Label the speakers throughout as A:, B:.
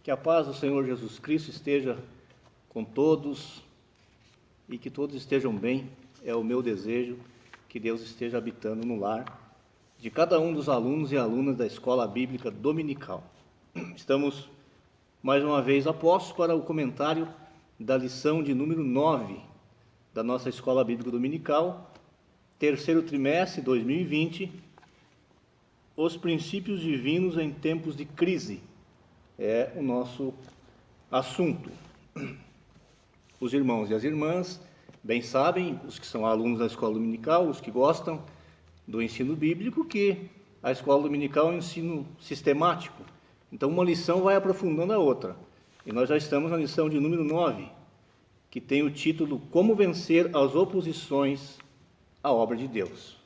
A: Que a paz do Senhor Jesus Cristo esteja com todos e que todos estejam bem. É o meu desejo que Deus esteja habitando no lar de cada um dos alunos e alunas da Escola Bíblica Dominical. Estamos mais uma vez apostos para o comentário da lição de número 9 da nossa Escola Bíblica Dominical, terceiro trimestre 2020, os princípios divinos em tempos de crise. É o nosso assunto. Os irmãos e as irmãs bem sabem, os que são alunos da Escola Dominical, os que gostam do ensino bíblico, que a Escola Dominical é um ensino sistemático. Então, uma lição vai aprofundando a outra. E nós já estamos na lição de número 9, que tem o título Como Vencer as Oposições à Obra de Deus.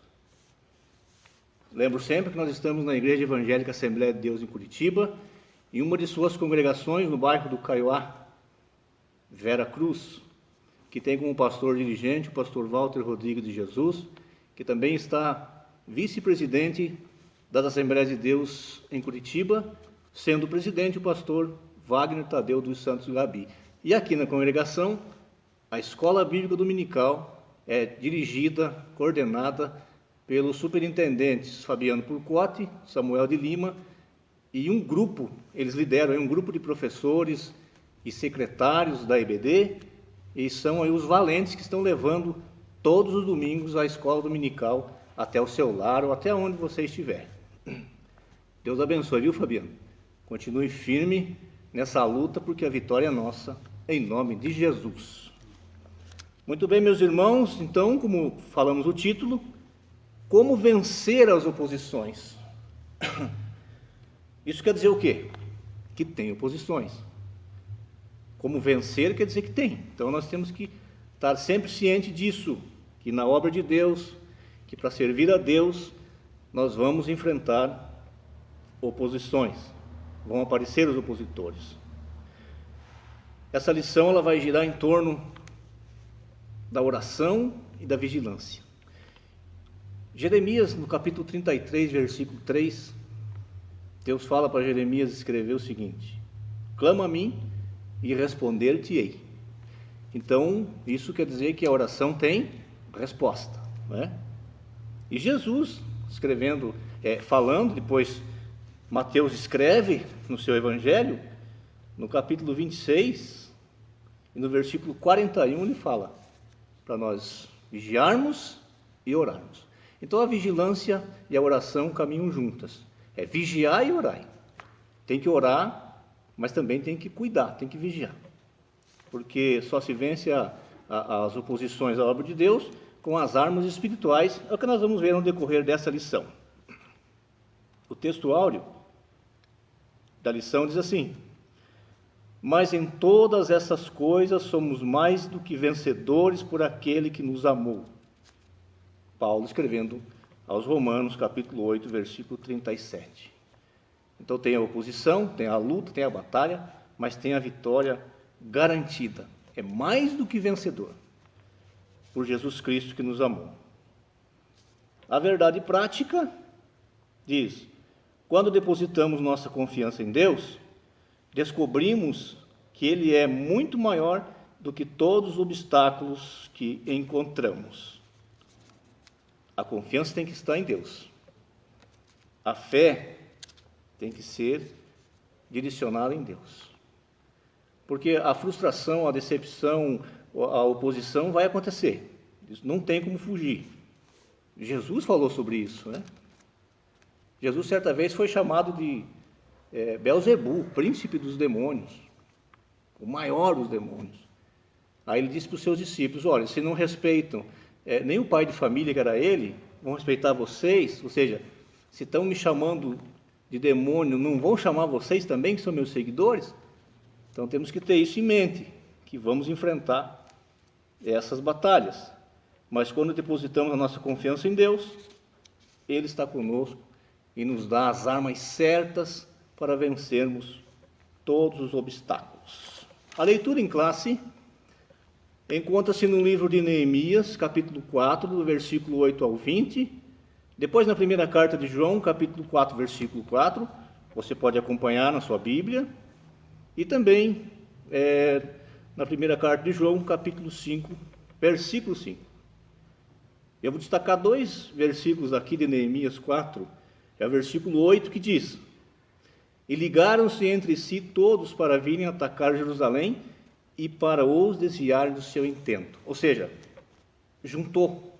A: Lembro sempre que nós estamos na Igreja Evangélica Assembleia de Deus em Curitiba, em uma de suas congregações no bairro do Caiuá, Vera Cruz, que tem como pastor dirigente o pastor Walter Rodrigues de Jesus, que também está vice-presidente das Assembleias de Deus em Curitiba, sendo presidente o pastor Wagner Tadeu dos Santos Gabi. E aqui na congregação, a Escola Bíblica Dominical é dirigida, coordenada pelos superintendentes Fabiano Purcotti, Samuel de Lima, e um grupo, eles lideram um grupo de professores e secretários da EBD, e são aí os valentes que estão levando todos os domingos a escola dominical até o seu lar ou até onde você estiver. Deus abençoe, viu, Fabiano? Continue firme nessa luta, porque a vitória é nossa, em nome de Jesus. Muito bem, meus irmãos, então, como falamos o título, como vencer as oposições? Isso quer dizer o quê? Que tem oposições. Como vencer quer dizer que tem. Então nós temos que estar sempre ciente disso, que na obra de Deus, que para servir a Deus, nós vamos enfrentar oposições. Vão aparecer os opositores. Essa lição ela vai girar em torno da oração e da vigilância. Jeremias, no capítulo 33, versículo 3, Deus fala para Jeremias escrever o seguinte: clama a mim e responder-te-ei. Então, isso quer dizer que a oração tem resposta, não é? E Jesus, escrevendo, falando, depois Mateus escreve no seu evangelho, no capítulo 26, e no versículo 41, ele fala para nós vigiarmos e orarmos. Então, a vigilância e a oração caminham juntas. É vigiar e orar. Tem que orar, mas também tem que cuidar, tem que vigiar. Porque só se vence as oposições à obra de Deus com as armas espirituais. É o que nós vamos ver no decorrer dessa lição. O texto áureo da lição diz assim: mas em todas essas coisas somos mais do que vencedores por aquele que nos amou. Paulo escrevendo aos Romanos, capítulo 8, versículo 37. Então tem a oposição, tem a luta, tem a batalha, mas tem a vitória garantida. É mais do que vencedor, por Jesus Cristo que nos amou. A verdade prática diz: quando depositamos nossa confiança em Deus, descobrimos que Ele é muito maior do que todos os obstáculos que encontramos. A confiança tem que estar em Deus. A fé tem que ser direcionada em Deus. Porque a frustração, a decepção, a oposição vai acontecer. Isso não tem como fugir. Jesus falou sobre isso, né? Jesus certa vez foi chamado de Belzebu, príncipe dos demônios, o maior dos demônios. Aí ele disse para os seus discípulos: olha, se não respeitam nem o pai de família que era ele, vão respeitar vocês? Ou seja, se estão me chamando de demônio, não vão chamar vocês também, que são meus seguidores? Então temos que ter isso em mente, que vamos enfrentar essas batalhas. Mas quando depositamos a nossa confiança em Deus, Ele está conosco e nos dá as armas certas para vencermos todos os obstáculos. A leitura em classe encontra-se no livro de Neemias, capítulo 4, do versículo 8 ao 20. Depois, na primeira carta de João, capítulo 4, versículo 4, você pode acompanhar na sua Bíblia. E também na primeira carta de João, capítulo 5, versículo 5. Eu vou destacar 2 versículos aqui de Neemias 4, é o versículo 8 que diz: E ligaram-se entre si todos para virem atacar Jerusalém e para os desviarem do seu intento. Ou seja, juntou,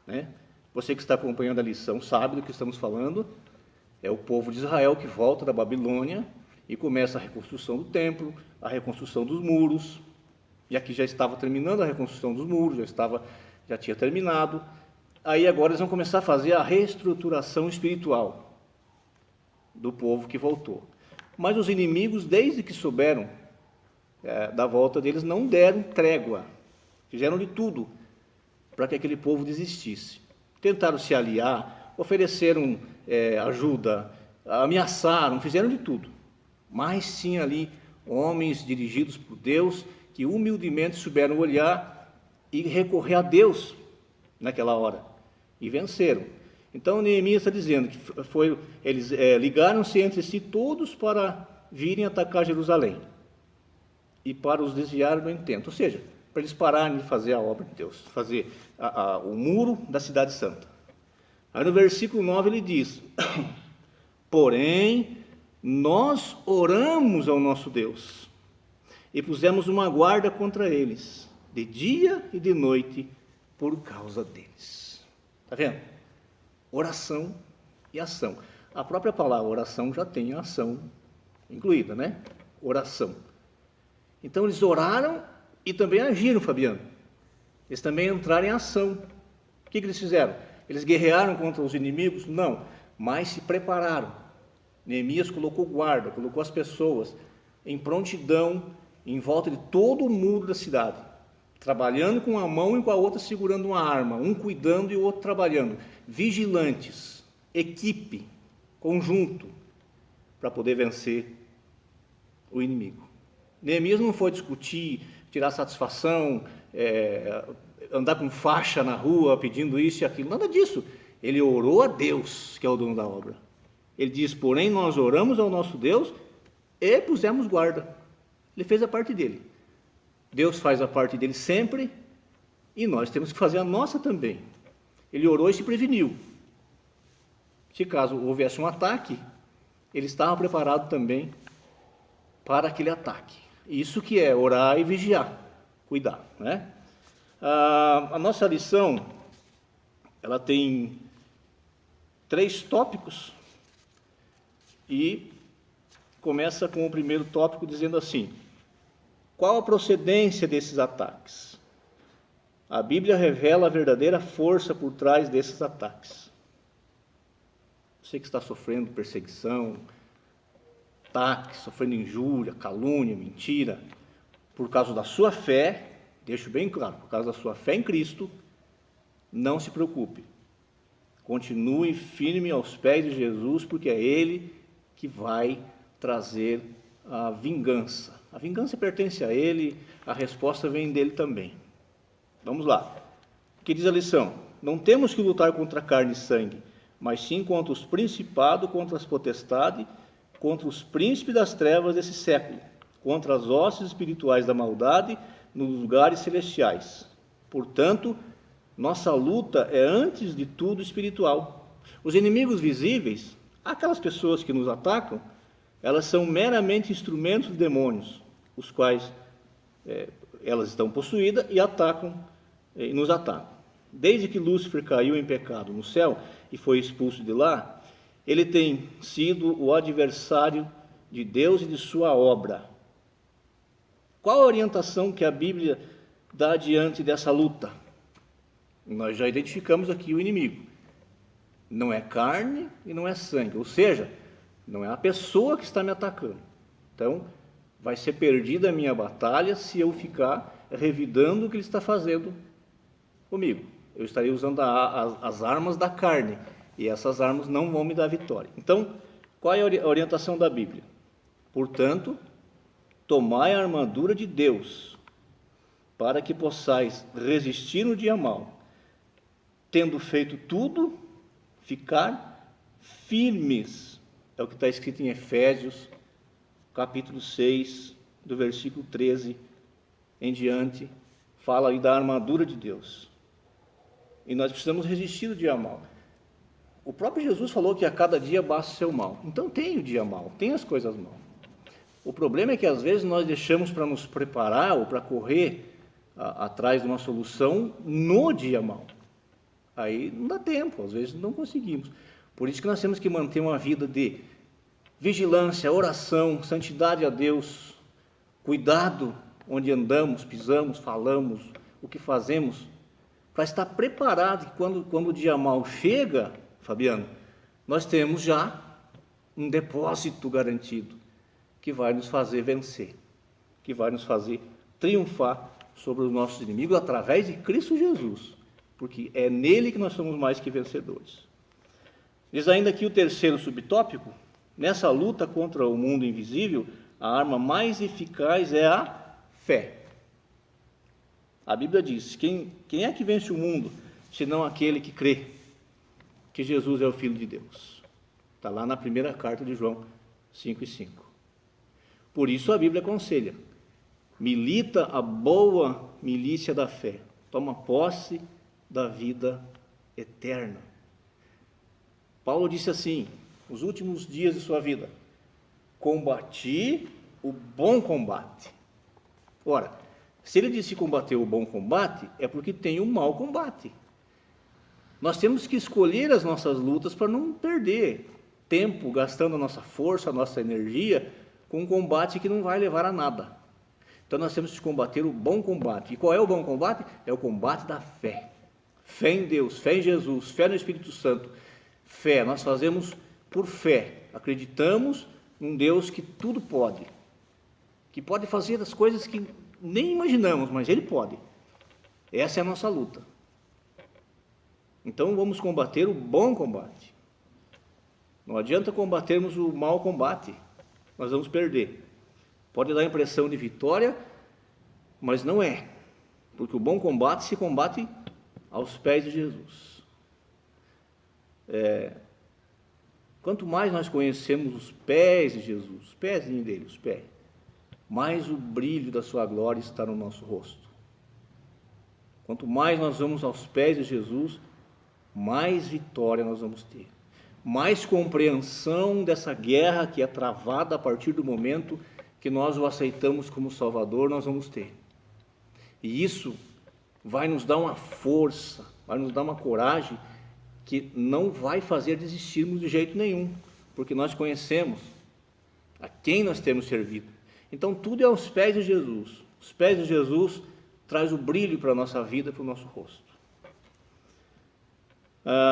A: né? Você que está acompanhando a lição sabe do que estamos falando. É o povo de Israel que volta da Babilônia e começa a reconstrução do templo, a reconstrução dos muros. E aqui já estava terminando a reconstrução dos muros, já tinha terminado. Aí agora eles vão começar a fazer a reestruturação espiritual do povo que voltou. Mas os inimigos, desde que souberam da volta deles, não deram trégua. Fizeram de tudo para que aquele povo desistisse. Tentaram se aliar, ofereceram ajuda, ameaçaram, fizeram de tudo. Mas tinha ali homens dirigidos por Deus que humildemente souberam olhar e recorrer a Deus naquela hora. E venceram. Então Neemias está dizendo que eles ligaram-se entre si todos para virem atacar Jerusalém e para os desviar do intento. Ou seja, para eles pararem de fazer a obra de Deus, fazer o muro da cidade santa. Aí no versículo 9 ele diz: Porém, nós oramos ao nosso Deus e pusemos uma guarda contra eles, de dia e de noite, por causa deles. Está vendo? Oração e ação. A própria palavra oração já tem a ação incluída, né? Oração. Então eles oraram e também agiram, Fabiano. Eles também entraram em ação. O que eles fizeram? Eles guerrearam contra os inimigos? Não, mas se prepararam. Neemias colocou guarda, colocou as pessoas em prontidão, em volta de todo o muro da cidade, trabalhando com uma mão e com a outra segurando uma arma, um cuidando e o outro trabalhando, vigilantes, equipe, conjunto, para poder vencer o inimigo. Neemias não foi discutir, tirar satisfação, andar com faixa na rua pedindo isso e aquilo, nada disso. Ele orou a Deus, que é o dono da obra. Ele diz: porém nós oramos ao nosso Deus e pusemos guarda. Ele fez a parte dele. Deus faz a parte dele sempre e nós temos que fazer a nossa também. Ele orou e se preveniu. Se caso houvesse um ataque, ele estava preparado também para aquele ataque. Isso que é orar e vigiar, cuidar, né? A nossa lição, ela tem 3 tópicos e começa com o primeiro tópico dizendo assim: qual a procedência desses ataques? A Bíblia revela a verdadeira força por trás desses ataques. Você que está sofrendo perseguição, ataque, sofrendo injúria, calúnia, mentira, por causa da sua fé, deixo bem claro, por causa da sua fé em Cristo, não se preocupe. Continue firme aos pés de Jesus, porque é Ele que vai trazer a vingança. A vingança pertence a Ele, a resposta vem dele também. Vamos lá. O que diz a lição? Não temos que lutar contra carne e sangue, mas sim contra os principados, contra as potestades, contra os príncipes das trevas desse século, contra as hostes espirituais da maldade nos lugares celestiais. Portanto, nossa luta é antes de tudo espiritual. Os inimigos visíveis, aquelas pessoas que nos atacam, elas são meramente instrumentos de demônios, os quais elas estão possuídas e atacam e nos atacam. Desde que Lúcifer caiu em pecado no céu e foi expulso de lá, ele tem sido o adversário de Deus e de sua obra. Qual a orientação que a Bíblia dá diante dessa luta? Nós já identificamos aqui o inimigo. Não é carne e não é sangue, ou seja, não é a pessoa que está me atacando. Então, vai ser perdida a minha batalha se eu ficar revidando o que ele está fazendo comigo. Eu estarei usando as armas da carne, e essas armas não vão me dar vitória. Então, qual é a orientação da Bíblia? Portanto, tomai a armadura de Deus, para que possais resistir no dia mau, tendo feito tudo, ficar firmes. É o que está escrito em Efésios, capítulo 6, do versículo 13 em diante, fala aí da armadura de Deus. E nós precisamos resistir o dia mal. O próprio Jesus falou que a cada dia basta o seu mal. Então tem o dia mal, tem as coisas mal. O problema é que às vezes nós deixamos para nos preparar ou para correr atrás de uma solução no dia mal. Aí não dá tempo, às vezes não conseguimos. Por isso que nós temos que manter uma vida de vigilância, oração, santidade a Deus, cuidado onde andamos, pisamos, falamos, o que fazemos, para estar preparado que quando o dia mal chega, Fabiano, nós temos já um depósito garantido que vai nos fazer vencer, que vai nos fazer triunfar sobre os nossos inimigos através de Cristo Jesus, porque é nele que nós somos mais que vencedores. Diz ainda aqui o terceiro subtópico: nessa luta contra o mundo invisível, a arma mais eficaz é a fé. A Bíblia diz: quem é que vence o mundo, senão aquele que crê que Jesus é o Filho de Deus? Está lá na primeira carta de João 5:5. Por isso a Bíblia aconselha: milita a boa milícia da fé, toma posse da vida eterna. Paulo disse assim, nos últimos dias de sua vida: combati o bom combate. Ora, se ele disse combater o bom combate, é porque tem um mau combate. Nós temos que escolher as nossas lutas para não perder tempo gastando a nossa força, a nossa energia com um combate que não vai levar a nada. Então nós temos que combater o bom combate. E qual é o bom combate? É o combate da fé. Fé em Deus, fé em Jesus, fé no Espírito Santo. Fé, nós fazemos por fé. Acreditamos num Deus que tudo pode, que pode fazer as coisas que nem imaginamos, mas Ele pode. Essa é a nossa luta. Então vamos combater o bom combate. Não adianta combatermos o mau combate, nós vamos perder. Pode dar a impressão de vitória, mas não é, porque o bom combate se combate aos pés de Jesus. Quanto mais nós conhecemos os pés de Jesus, os pés dele, os pés, mais o brilho da sua glória está no nosso rosto. Quanto mais nós vamos aos pés de Jesus, mais vitória nós vamos ter, mais compreensão dessa guerra que é travada a partir do momento que nós o aceitamos como Salvador, nós vamos ter. E isso vai nos dar uma força, vai nos dar uma coragem que não vai fazer desistirmos de jeito nenhum, porque nós conhecemos a quem nós temos servido. Então tudo é aos pés de Jesus. Os pés de Jesus traz o brilho para a nossa vida, para o nosso rosto.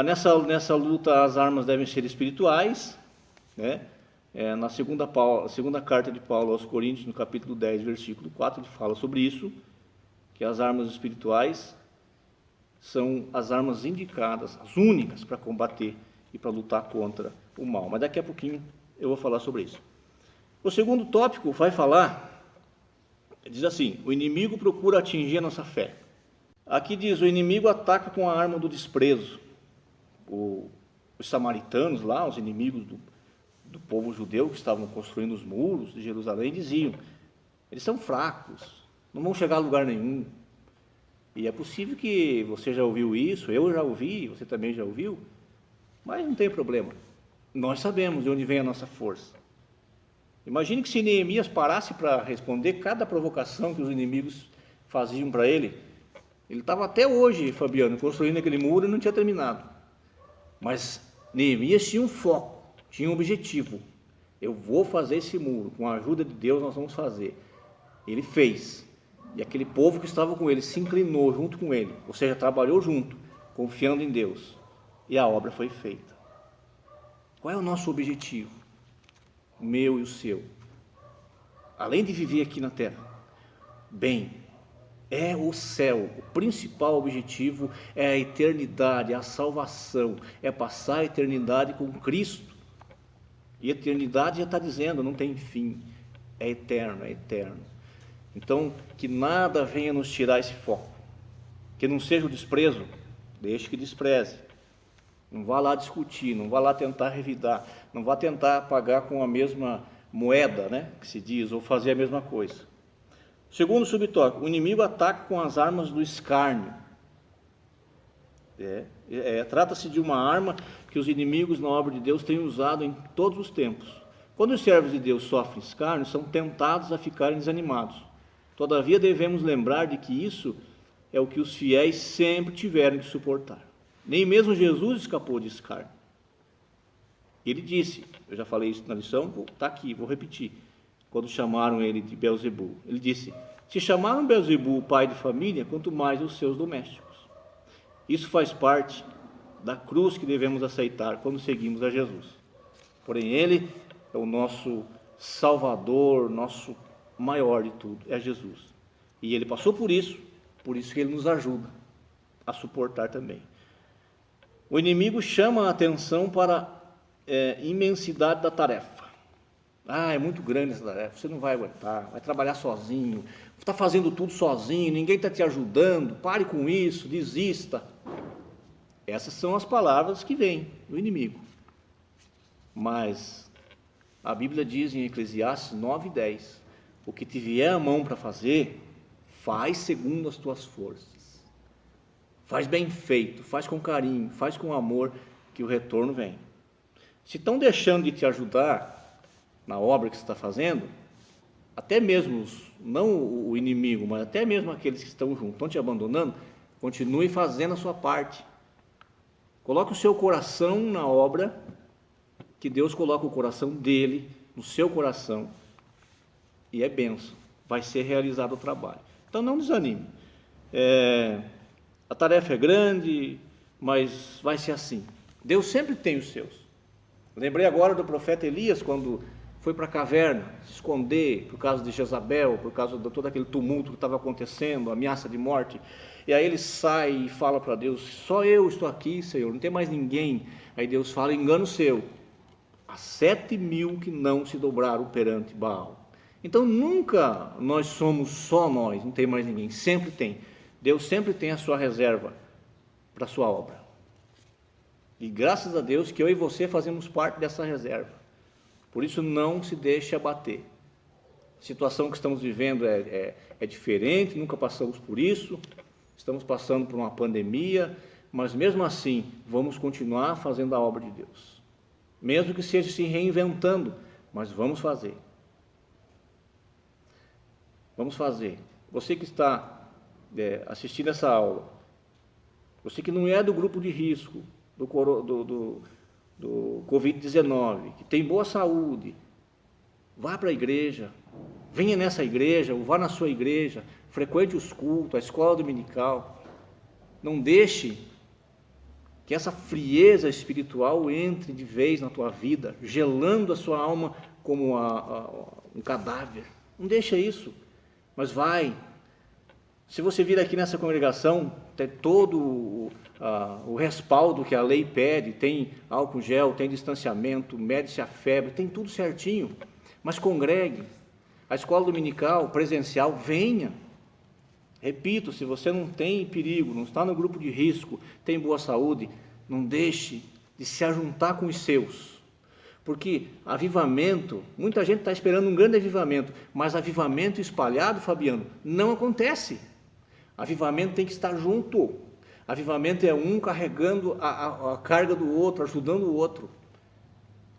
A: Nessa luta as armas devem ser espirituais, né? Na segunda carta de Paulo aos Coríntios, no capítulo 10, versículo 4, ele fala sobre isso, que as armas espirituais são as armas indicadas, as únicas para combater e para lutar contra o mal. Mas daqui a pouquinho eu vou falar sobre isso. O segundo tópico vai falar, diz assim: o inimigo procura atingir a nossa fé. Aqui diz: o inimigo ataca com a arma do desprezo. Os samaritanos lá, os inimigos do povo judeu que estavam construindo os muros de Jerusalém, diziam: eles são fracos, não vão chegar a lugar nenhum. E é possível que você já ouviu isso, eu já ouvi, você também já ouviu, mas não tem problema. Nós sabemos de onde vem a nossa força. Imagine que se Neemias parasse para responder cada provocação que os inimigos faziam para ele, ele estava até hoje, Fabiano, construindo aquele muro e não tinha terminado. Mas Neemias tinha um foco, tinha um objetivo. Eu vou fazer esse muro, com a ajuda de Deus nós vamos fazer. Ele fez. E aquele povo que estava com ele se inclinou junto com ele, ou seja, trabalhou junto, confiando em Deus. E a obra foi feita. Qual é o nosso objetivo? O meu e o seu. Além de viver aqui na terra, bem, é o céu. O principal objetivo é a eternidade, a salvação, é passar a eternidade com Cristo. E a eternidade já está dizendo, não tem fim, é eterno, é eterno. Então, que nada venha nos tirar esse foco, que não seja o desprezo, deixe que despreze. Não vá lá discutir, não vá lá tentar revidar, não vá tentar pagar com a mesma moeda, né, que se diz, ou fazer a mesma coisa. Segundo subtópico, o inimigo ataca com as armas do escárnio. Trata-se de uma arma que os inimigos na obra de Deus têm usado em todos os tempos. Quando os servos de Deus sofrem escárnio, são tentados a ficarem desanimados. Todavia, devemos lembrar de que isso é o que os fiéis sempre tiveram que suportar. Nem mesmo Jesus escapou de escárnio. Ele disse, eu já falei isso na lição, está aqui, vou repetir, quando chamaram ele de Belzebu. Ele disse, se chamaram Belzebu o pai de família, quanto mais os seus domésticos. Isso faz parte da cruz que devemos aceitar quando seguimos a Jesus. Porém, ele é o nosso Salvador, nosso maior de tudo, é Jesus. E ele passou por isso que ele nos ajuda a suportar também. O inimigo chama a atenção para a imensidade da tarefa. É muito grande essa tarefa, você não vai aguentar, vai trabalhar sozinho, está fazendo tudo sozinho, ninguém está te ajudando, pare com isso, desista. Essas são as palavras que vêm do inimigo. Mas a Bíblia diz em Eclesiastes 9:10, o que te vier à mão para fazer, faz segundo as tuas forças. Faz bem feito, faz com carinho, faz com amor, que o retorno vem. Se estão deixando de te ajudar na obra que você está fazendo, até mesmo, não o inimigo, mas até mesmo aqueles que estão juntos, estão te abandonando, continue fazendo a sua parte. Coloque o seu coração na obra, que Deus coloca o coração dele no seu coração, e é bênção, vai ser realizado o trabalho. Então não desanime. A tarefa é grande, mas vai ser assim. Deus sempre tem os seus. Lembrei agora do profeta Elias, quando foi para a caverna se esconder por causa de Jezabel, por causa de todo aquele tumulto que estava acontecendo, ameaça de morte. E aí ele sai e fala para Deus, só eu estou aqui, Senhor, não tem mais ninguém. Aí Deus fala, engano seu, há 7.000 que não se dobraram perante Baal. Então nunca nós somos só nós, não tem mais ninguém, sempre tem. Deus sempre tem a sua reserva para a sua obra. E graças a Deus que eu e você fazemos parte dessa reserva. Por isso não se deixe abater. A situação que estamos vivendo é diferente, nunca passamos por isso. Estamos passando por uma pandemia, mas mesmo assim vamos continuar fazendo a obra de Deus. Mesmo que seja se reinventando, mas vamos fazer. Vamos fazer. Você que está assistindo essa aula, você que não é do grupo de risco do Covid-19, que tem boa saúde, vá para a igreja, venha nessa igreja, ou vá na sua igreja, frequente os cultos, a escola dominical. Não deixe que essa frieza espiritual entre de vez na tua vida, gelando a sua alma como um cadáver. Não deixa isso, mas vai. Se você vir aqui nessa congregação, tem todo o respaldo que a lei pede, tem álcool gel, tem distanciamento, mede-se a febre, tem tudo certinho, mas congregue. A escola dominical, presencial, venha. Repito, se você não tem perigo, não está no grupo de risco, tem boa saúde, não deixe de se ajuntar com os seus. Porque avivamento, muita gente está esperando um grande avivamento, mas avivamento espalhado, Fabiano, não acontece. Avivamento tem que estar junto. Avivamento é um carregando a carga do outro, ajudando o outro.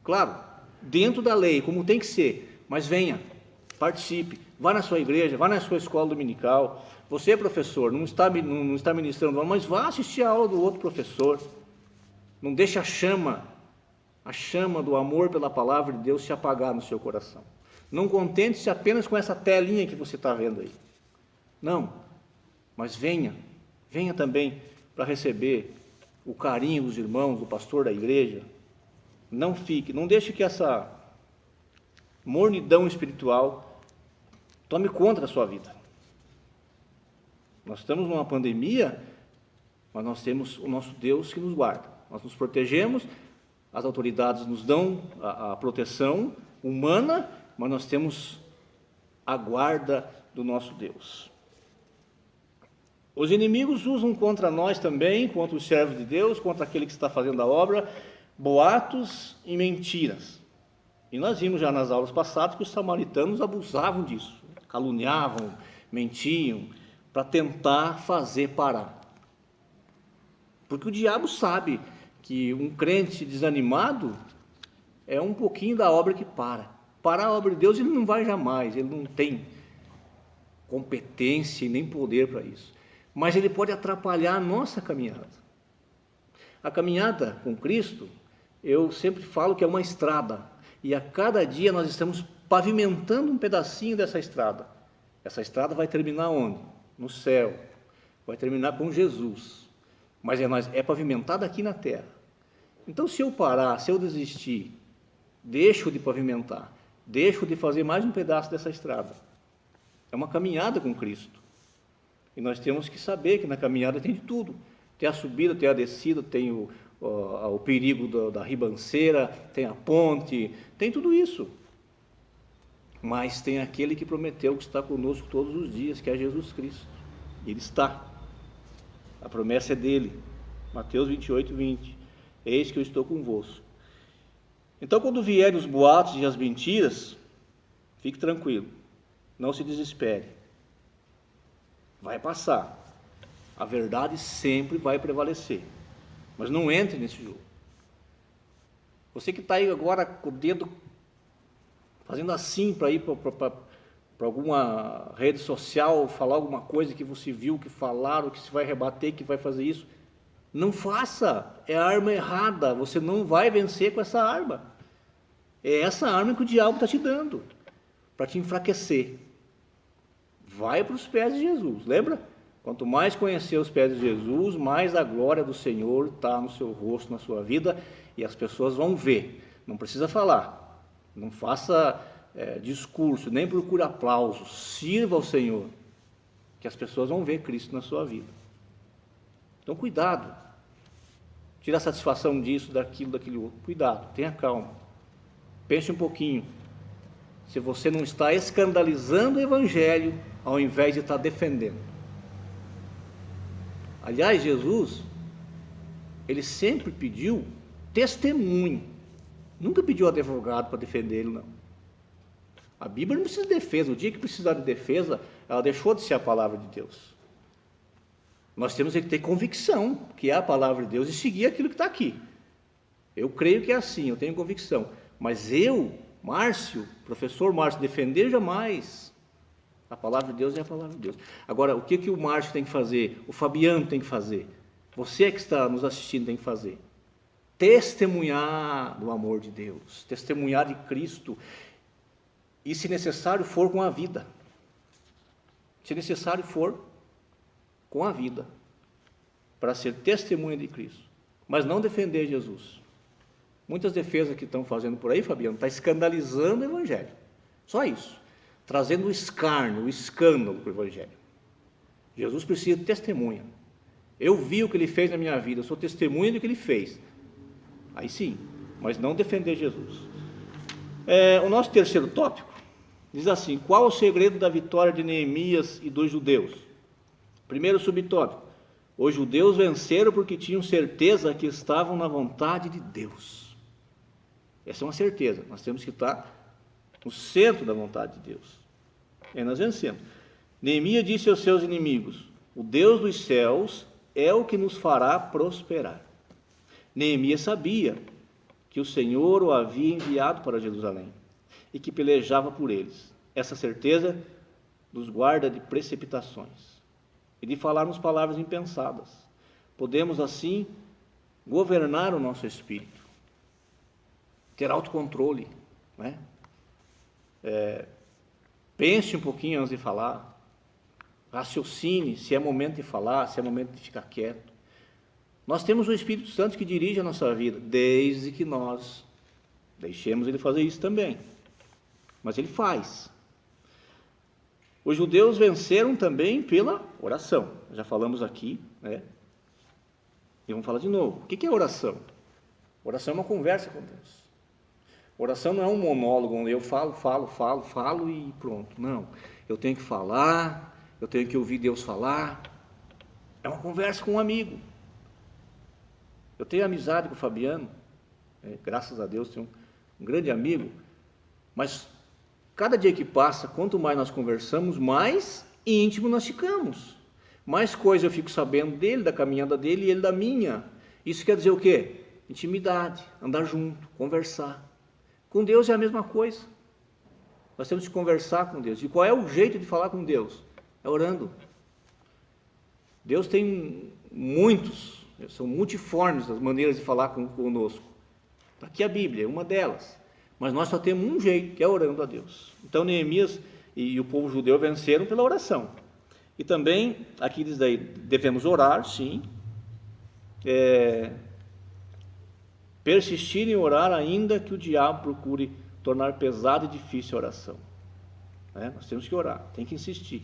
A: Claro, dentro da lei, como tem que ser, mas venha, participe, vá na sua igreja, vá na sua escola dominical. Você, professor, não está ministrando, mas vá assistir a aula do outro professor. Não deixe a chama do amor pela palavra de Deus se apagar no seu coração. Não contente-se apenas com essa telinha que você está vendo aí. Não, mas venha também para receber o carinho dos irmãos, do pastor da igreja. Não deixe que essa mornidão espiritual tome conta da sua vida. Nós estamos numa pandemia, mas nós temos o nosso Deus que nos guarda. Nós nos protegemos, as autoridades nos dão a proteção humana, mas nós temos a guarda do nosso Deus. Os inimigos usam contra nós também, contra os servos de Deus, contra aquele que está fazendo a obra, boatos e mentiras. E nós vimos já nas aulas passadas que os samaritanos abusavam disso, caluniavam, mentiam, para tentar fazer parar. Porque o diabo sabe que um crente desanimado é um pouquinho da obra que para. Parar a obra de Deus ele não vai jamais, ele não tem competência e nem poder para isso. Mas ele pode atrapalhar a nossa caminhada. A caminhada com Cristo, eu sempre falo que é uma estrada. E a cada dia nós estamos pavimentando um pedacinho dessa estrada. Essa estrada vai terminar onde? No céu. Vai terminar com Jesus. Mas é pavimentada aqui na terra. Então, se eu parar, se eu desistir, deixo de pavimentar, deixo de fazer mais um pedaço dessa estrada. É uma caminhada com Cristo. E nós temos que saber que na caminhada tem de tudo. Tem a subida, tem a descida, tem o perigo da ribanceira, tem a ponte, tem tudo isso. Mas tem aquele que prometeu que está conosco todos os dias, que é Jesus Cristo. Ele está. A promessa é dele. Mateus 28, 20. Eis que eu estou convosco. Então, quando vierem os boatos e as mentiras, fique tranquilo. Não se desespere. Vai passar. A verdade sempre vai prevalecer. Mas não entre nesse jogo. Você que está aí agora com o dedo fazendo assim para ir para alguma rede social, falar alguma coisa que você viu, que falaram, que se vai rebater, que vai fazer isso. Não faça. É a arma errada. Você não vai vencer com essa arma. É essa arma que o diabo está te dando para te enfraquecer. Vai para os pés de Jesus, lembra? Quanto mais conhecer os pés de Jesus, mais a glória do Senhor está no seu rosto, na sua vida, e as pessoas vão ver. Não precisa falar, não faça discurso, nem procure aplausos, sirva ao Senhor, que as pessoas vão ver Cristo na sua vida. Então cuidado, tira a satisfação disso, daquele outro, cuidado, tenha calma, pense um pouquinho, se você não está escandalizando o Evangelho, ao invés de estar defendendo. Aliás, Jesus, ele sempre pediu testemunho, nunca pediu advogado para defender ele, não. A Bíblia não precisa de defesa, o dia que precisar de defesa, ela deixou de ser a palavra de Deus. Nós temos que ter convicção que é a palavra de Deus e seguir aquilo que está aqui. Eu creio que é assim, eu tenho convicção, mas eu, Márcio, professor Márcio, defender jamais. A palavra de Deus é a palavra de Deus. Agora, o que o Márcio tem que fazer? O Fabiano tem que fazer? Você que está nos assistindo tem que fazer? Testemunhar do amor de Deus, testemunhar de Cristo, e se necessário for com a vida. Se necessário for com a vida, para ser testemunha de Cristo, mas não defender Jesus. Muitas defesas que estão fazendo por aí, Fabiano, está escandalizando o Evangelho, só isso, trazendo o escárnio, o escândalo para o Evangelho. Jesus precisa de testemunha. Eu vi o que ele fez na minha vida, eu sou testemunha do que ele fez, aí sim, mas não defender Jesus. O nosso terceiro tópico diz assim: qual o segredo da vitória de Neemias e dos judeus? Primeiro subtópico: os judeus venceram porque tinham certeza que estavam na vontade de Deus. Essa é uma certeza, nós temos que estar no centro da vontade de Deus. E nós vencemos. Neemias disse aos seus inimigos: o Deus dos céus é o que nos fará prosperar. Neemias sabia que o Senhor o havia enviado para Jerusalém e que pelejava por eles. Essa certeza nos guarda de precipitações e de falarmos palavras impensadas. Podemos assim governar o nosso espírito, ter autocontrole, né? Pense um pouquinho antes de falar, raciocine se é momento de falar, se é momento de ficar quieto. Nós temos o Espírito Santo que dirige a nossa vida, desde que nós deixemos ele fazer isso também, mas ele faz. Os judeus venceram também pela oração, já falamos aqui, né? E vamos falar de novo. O que é oração? Oração é uma conversa com Deus. Oração não é um monólogo onde eu falo e pronto. Não, eu tenho que falar, eu tenho que ouvir Deus falar. É uma conversa com um amigo. Eu tenho amizade com o Fabiano, graças a Deus tenho um grande amigo, Mas cada dia que passa, quanto mais nós conversamos, mais íntimo nós ficamos. Mais coisa eu fico sabendo dele, da caminhada dele e ele da minha. Isso quer dizer o quê? Intimidade, andar junto, conversar. Com Deus é a mesma coisa. Nós temos que conversar com Deus. E qual é o jeito de falar com Deus? É orando. Deus tem muitos, são multiformes as maneiras de falar conosco. Aqui a Bíblia é uma delas. Mas nós só temos um jeito, que é orando a Deus. Então Neemias e o povo judeu venceram pela oração. E também, aqui diz daí, devemos orar, sim. Persistir em orar, ainda que o diabo procure tornar pesada e difícil a oração. Nós temos que orar, tem que insistir.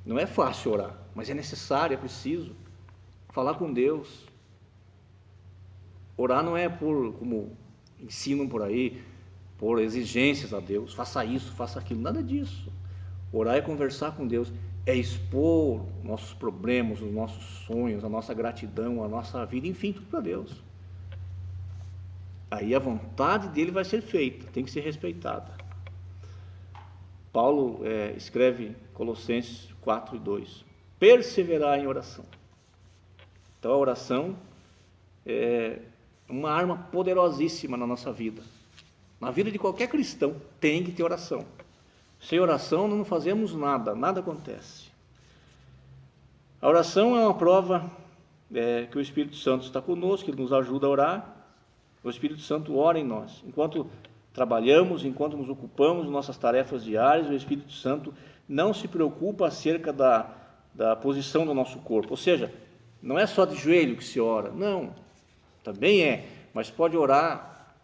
A: Não é fácil orar, mas é necessário, é preciso falar com Deus. Orar não é como ensinam por aí, por exigências a Deus, faça isso, faça aquilo, nada disso. Orar é conversar com Deus, é expor nossos problemas, os nossos sonhos, a nossa gratidão, a nossa vida, enfim, tudo para Deus. Aí a vontade dele vai ser feita, tem que ser respeitada. Paulo escreve Colossenses 4:2, perseverar em oração. Então a oração é uma arma poderosíssima na nossa vida. Na vida de qualquer cristão tem que ter oração. Sem oração não fazemos nada, nada acontece. A oração é uma prova que o Espírito Santo está conosco, ele nos ajuda a orar. O Espírito Santo ora em nós. Enquanto trabalhamos, enquanto nos ocupamos de nossas tarefas diárias, o Espírito Santo não se preocupa acerca da posição do nosso corpo. Ou seja, não é só de joelho que se ora, não. Também mas pode orar.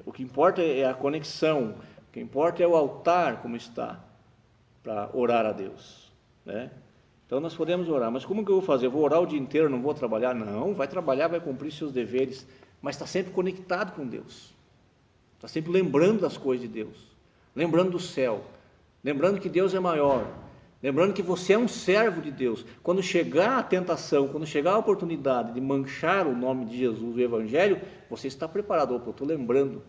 A: O que importa é a conexão, o que importa é o altar como está, para orar a Deus, Então nós podemos orar, mas como que eu vou fazer? Eu vou orar o dia inteiro, não vou trabalhar? Não, vai trabalhar, vai cumprir seus deveres, mas está sempre conectado com Deus, está sempre lembrando das coisas de Deus, lembrando do céu, lembrando que Deus é maior, lembrando que você é um servo de Deus. Quando chegar a tentação, quando chegar a oportunidade de manchar o nome de Jesus, o Evangelho, você está preparado. Eu estou lembrando,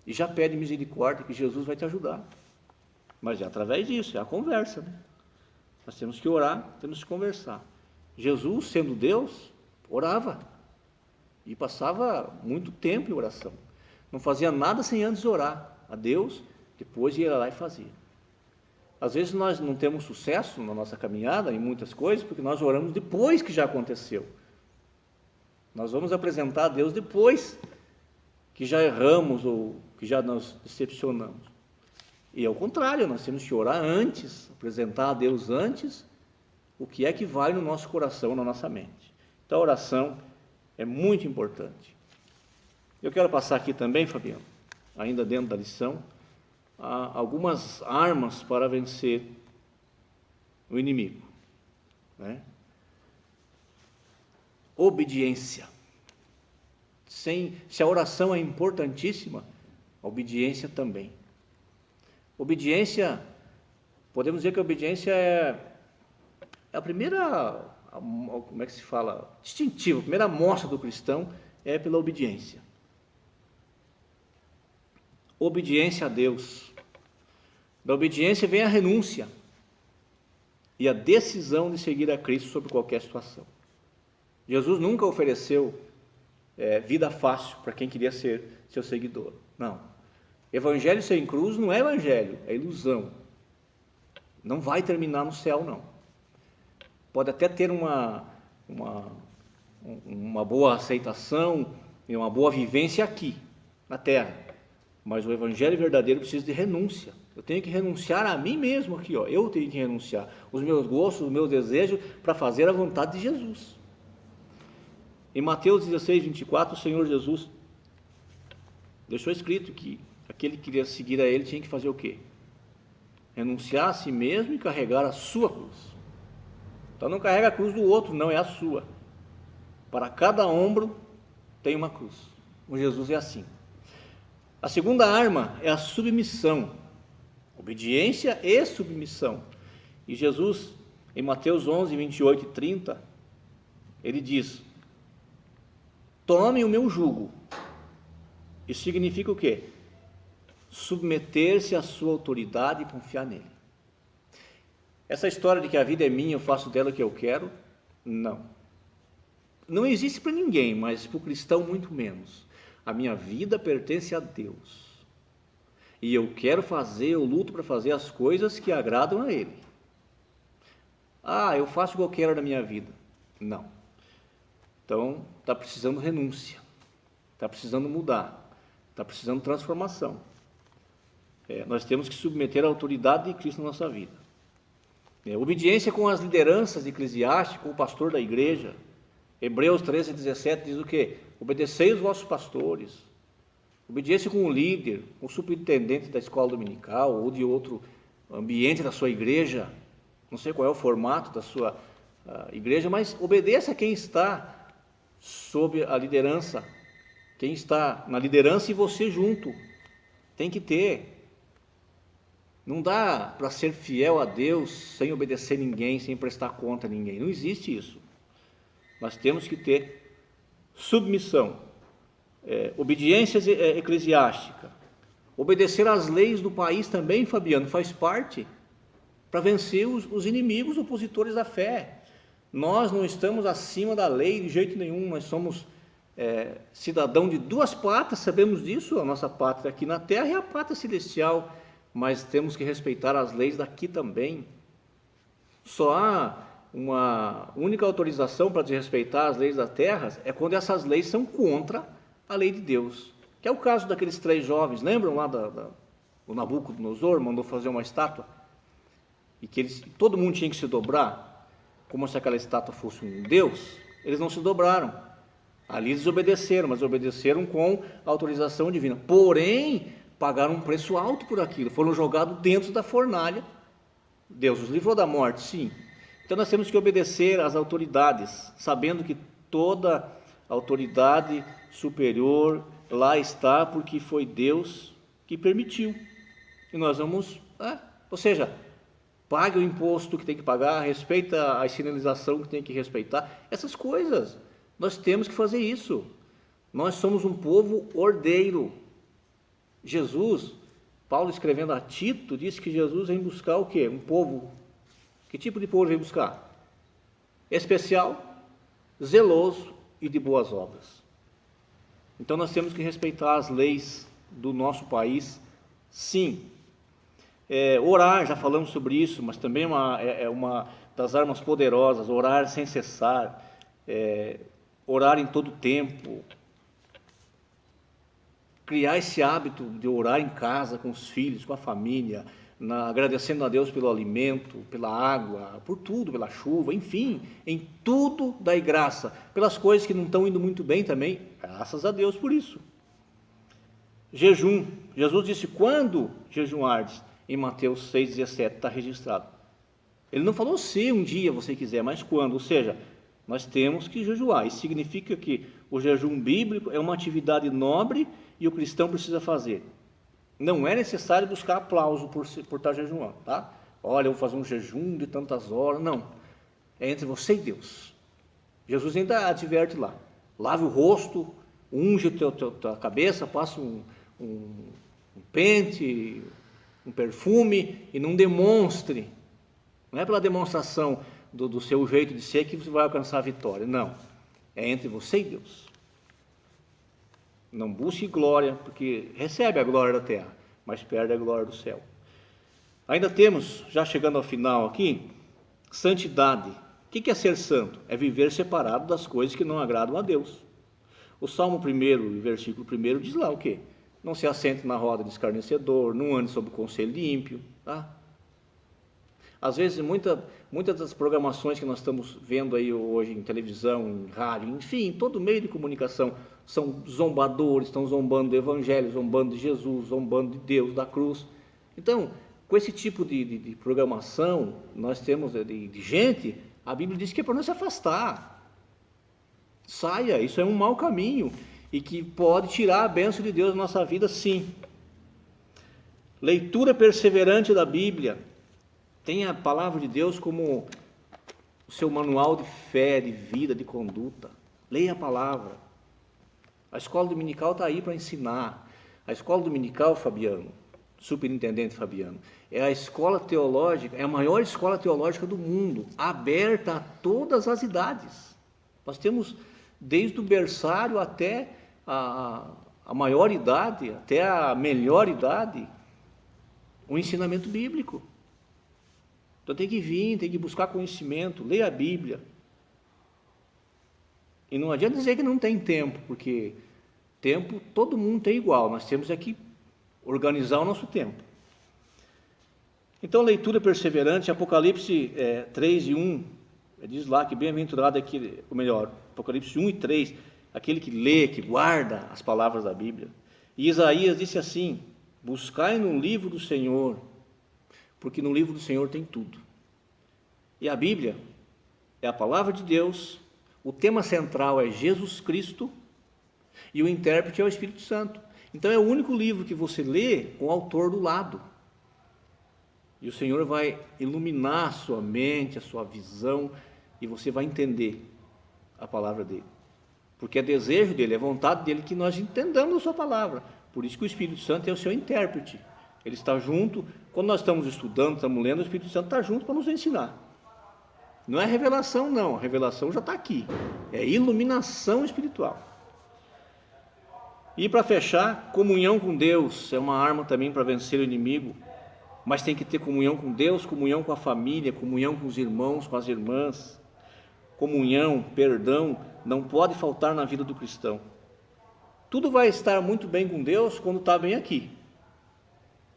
A: e já pede misericórdia, que Jesus vai te ajudar. Mas é através disso, é a conversa, Nós temos que orar, temos que conversar. Jesus, sendo Deus, orava, e passava muito tempo em oração. Não fazia nada sem antes orar a Deus, depois ia lá e fazia. Às vezes nós não temos sucesso na nossa caminhada em muitas coisas, porque nós oramos depois que já aconteceu. Nós vamos apresentar a Deus depois que já erramos ou que já nos decepcionamos. E ao contrário, nós temos que orar antes, apresentar a Deus antes o que é que vai no nosso coração, na nossa mente. Então a oração é muito importante. Eu quero passar aqui também, Fabiano, ainda dentro da lição, algumas armas para vencer o inimigo. Obediência. Se a oração é importantíssima, a obediência também. Obediência, podemos dizer que a obediência é a primeira, como é que se fala? Distintivo, a primeira mostra do cristão é pela obediência. Obediência a Deus. Da obediência vem a renúncia e a decisão de seguir a Cristo sobre qualquer situação. Jesus nunca ofereceu vida fácil para quem queria ser seu seguidor. Não. Evangelho sem cruz não é evangelho, é ilusão. Não vai terminar no céu, não. Pode até ter uma boa aceitação e uma boa vivência aqui, na terra. Mas o evangelho verdadeiro precisa de renúncia. Eu tenho que renunciar a mim mesmo aqui, eu tenho que renunciar os meus gostos, os meus desejos, para fazer a vontade de Jesus. Em Mateus 16, 24, o Senhor Jesus deixou escrito que aquele que queria seguir a Ele tinha que fazer o quê? Renunciar a si mesmo e carregar a sua cruz. Então não carrega a cruz do outro, não, é a sua. Para cada ombro tem uma cruz. Com Jesus é assim. A segunda arma é a submissão. Obediência e submissão. E Jesus, em Mateus 11, 28 e 30, ele diz: tome o meu jugo. Isso significa o quê? submeter-se à sua autoridade e confiar nele. Essa história de que a vida é minha, eu faço dela o que eu quero, não. Não existe para ninguém, mas para o cristão muito menos. A minha vida pertence a Deus. E eu quero fazer, eu luto para fazer as coisas que agradam a Ele. Eu faço o que eu quero na minha vida. Não. Então, está precisando renúncia. Está precisando mudar. Está precisando transformação. Nós temos que submeter a autoridade de Cristo na nossa vida. Obediência com as lideranças eclesiásticas, com o pastor da igreja. Hebreus 13:17 diz o quê? Obedecei os vossos pastores. Obediência com o líder, o superintendente da escola dominical ou de outro ambiente da sua igreja. Não sei qual é o formato da sua igreja, mas obedeça a quem está sob a liderança. Quem está na liderança e você junto. Tem que ter. Não dá para ser fiel a Deus sem obedecer ninguém, sem prestar conta a ninguém. Não existe isso. Nós temos que ter submissão, obediência eclesiástica. Obedecer às leis do país também, Fabiano, faz parte para vencer os inimigos opositores da fé. Nós não estamos acima da lei de jeito nenhum, nós somos cidadão de duas pátrias, sabemos disso, a nossa pátria aqui na terra e a pátria celestial, mas temos que respeitar as leis daqui também. Só há uma única autorização para desrespeitar as leis da terra é quando essas leis são contra a lei de Deus, que é o caso daqueles 3 jovens, lembram lá o Nabucodonosor mandou fazer uma estátua, e que todo mundo tinha que se dobrar, como se aquela estátua fosse um Deus. Eles não se dobraram, ali eles obedeceram, mas obedeceram com a autorização divina, porém, pagaram um preço alto por aquilo, foram jogados dentro da fornalha. Deus os livrou da morte, sim. Então nós temos que obedecer às autoridades, sabendo que toda autoridade superior lá está porque foi Deus que permitiu. E nós vamos, ou seja, pague o imposto que tem que pagar, respeita a sinalização que tem que respeitar, essas coisas. Nós temos que fazer isso. Nós somos um povo ordeiro. Jesus, Paulo escrevendo a Tito, disse que Jesus vem buscar o quê? Um povo. Que tipo de povo ele vem buscar? Especial, zeloso e de boas obras. Então nós temos que respeitar as leis do nosso país, sim. Orar, já falamos sobre isso, mas também é uma das armas poderosas, orar sem cessar, orar em todo tempo, criar esse hábito de orar em casa, com os filhos, com a família, agradecendo a Deus pelo alimento, pela água, por tudo, pela chuva, enfim, em tudo dai graça, pelas coisas que não estão indo muito bem também, graças a Deus por isso. Jejum, Jesus disse, quando jejuardes? Em Mateus 6,17 está registrado. Ele não falou se um dia você quiser, mas quando, ou seja, nós temos que jejuar. Isso significa que o jejum bíblico é uma atividade nobre e o cristão precisa fazer. Não é necessário buscar aplauso por estar jejuando, tá? Olha, eu vou fazer um jejum de tantas horas. Não, é entre você e Deus. Jesus ainda adverte lá. Lave o rosto, unge a cabeça, passa um pente, um perfume e não demonstre. Não é pela demonstração do seu jeito de ser que você vai alcançar a vitória. Não, é entre você e Deus. Não busque glória, porque recebe a glória da terra, mas perde a glória do céu. Ainda temos, já chegando ao final aqui, santidade. O que é ser santo? É viver separado das coisas que não agradam a Deus. O Salmo 1, versículo 1, diz lá o quê? Não se assente na roda de escarnecedor, não ande sob o conselho de ímpio, tá? Às vezes, muitas das programações que nós estamos vendo aí hoje em televisão, em rádio, enfim, em todo meio de comunicação, são zombadores, estão zombando do Evangelho, zombando de Jesus, zombando de Deus, da cruz. Então, com esse tipo de programação, nós temos de gente, a Bíblia diz que é para nós se afastar. Saia, isso é um mau caminho e que pode tirar a bênção de Deus da nossa vida, sim. Leitura perseverante da Bíblia. Tenha a palavra de Deus como o seu manual de fé, de vida, de conduta. Leia a palavra. A escola dominical está aí para ensinar. A escola dominical, Fabiano, superintendente Fabiano, é a escola teológica, é a maior escola teológica do mundo, aberta a todas as idades. Nós temos desde o berçário até a maior idade, até a melhor idade, o ensinamento bíblico. Então tem que vir, tem que buscar conhecimento, ler a Bíblia. E não adianta dizer que não tem tempo, porque tempo todo mundo tem igual, nós temos que organizar o nosso tempo. Então, leitura perseverante, Apocalipse 3 e 1, diz lá que bem-aventurado é aquele, ou melhor, Apocalipse 1 e 3, aquele que lê, que guarda as palavras da Bíblia. E Isaías disse assim: buscai no livro do Senhor, porque no livro do Senhor tem tudo. E a Bíblia é a palavra de Deus, o tema central é Jesus Cristo e o intérprete é o Espírito Santo. Então é o único livro que você lê com o autor do lado. E o Senhor vai iluminar a sua mente, a sua visão, e você vai entender a palavra dele. Porque é desejo dele, é vontade dele que nós entendamos a sua palavra. Por isso que o Espírito Santo é o seu intérprete. Ele está junto, quando nós estamos estudando, estamos lendo, o Espírito Santo está junto para nos ensinar. Não é revelação, não, a revelação já está aqui. É iluminação espiritual. E para fechar, comunhão com Deus é uma arma também para vencer o inimigo, mas tem que ter comunhão com Deus, comunhão com a família, comunhão com os irmãos, com as irmãs. Comunhão, perdão, não pode faltar na vida do cristão. Tudo vai estar muito bem com Deus quando está bem aqui.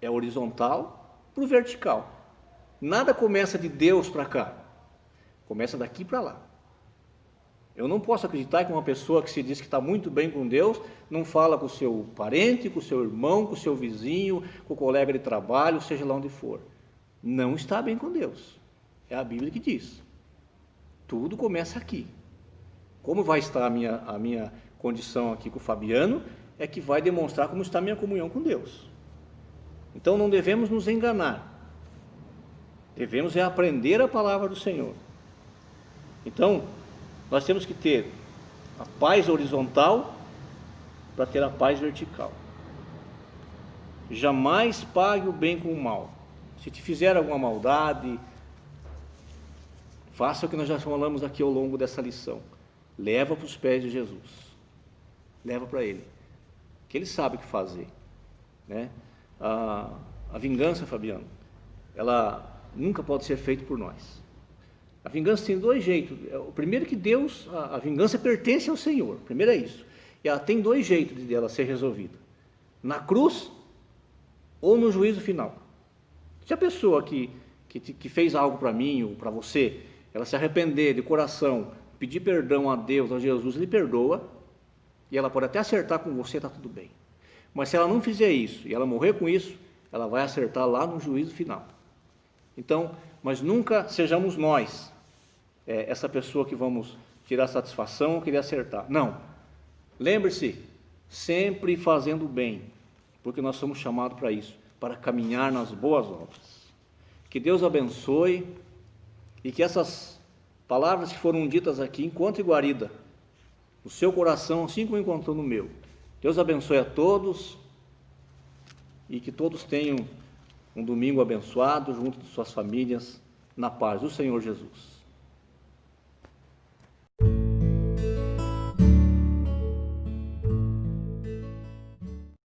A: É horizontal para o vertical. Nada começa de Deus para cá, começa daqui para lá. Eu não posso acreditar que uma pessoa que se diz que está muito bem com Deus não fala com o seu parente, com o seu irmão, com o seu vizinho, com o colega de trabalho, seja lá onde for. Não está bem com Deus. É a Bíblia que diz. Tudo começa aqui. Como vai estar a minha condição aqui com o Fabiano, é que vai demonstrar como está a minha comunhão com Deus. Então não devemos nos enganar. Devemos aprender a palavra do Senhor. Então, nós temos que ter a paz horizontal para ter a paz vertical. Jamais pague o bem com o mal. Se te fizer alguma maldade, faça o que nós já falamos aqui ao longo dessa lição. Leva para os pés de Jesus. Leva para Ele. Que Ele sabe o que fazer. Né? A vingança, Fabiano, ela nunca pode ser feita por nós. A vingança tem dois jeitos. O primeiro é que Deus, a vingança pertence ao Senhor. O primeiro é isso. E ela tem dois jeitos de ela ser resolvida. Na cruz ou no juízo final. Se a pessoa que fez algo para mim ou para você, ela se arrepender de coração, pedir perdão a Deus, a Jesus, Ele perdoa. E ela pode até acertar com você, está tudo bem. Mas se ela não fizer isso e ela morrer com isso, ela vai acertar lá no juízo final. Então, mas nunca sejamos nós essa pessoa que vamos tirar satisfação ou querer acertar. Não. Lembre-se, sempre fazendo o bem, porque nós somos chamados para isso, para caminhar nas boas obras. Que Deus abençoe e que essas palavras que foram ditas aqui encontrem guarida no seu coração, assim como encontrou no meu. Deus abençoe a todos e que todos tenham um domingo abençoado junto de suas famílias, na paz do Senhor Jesus.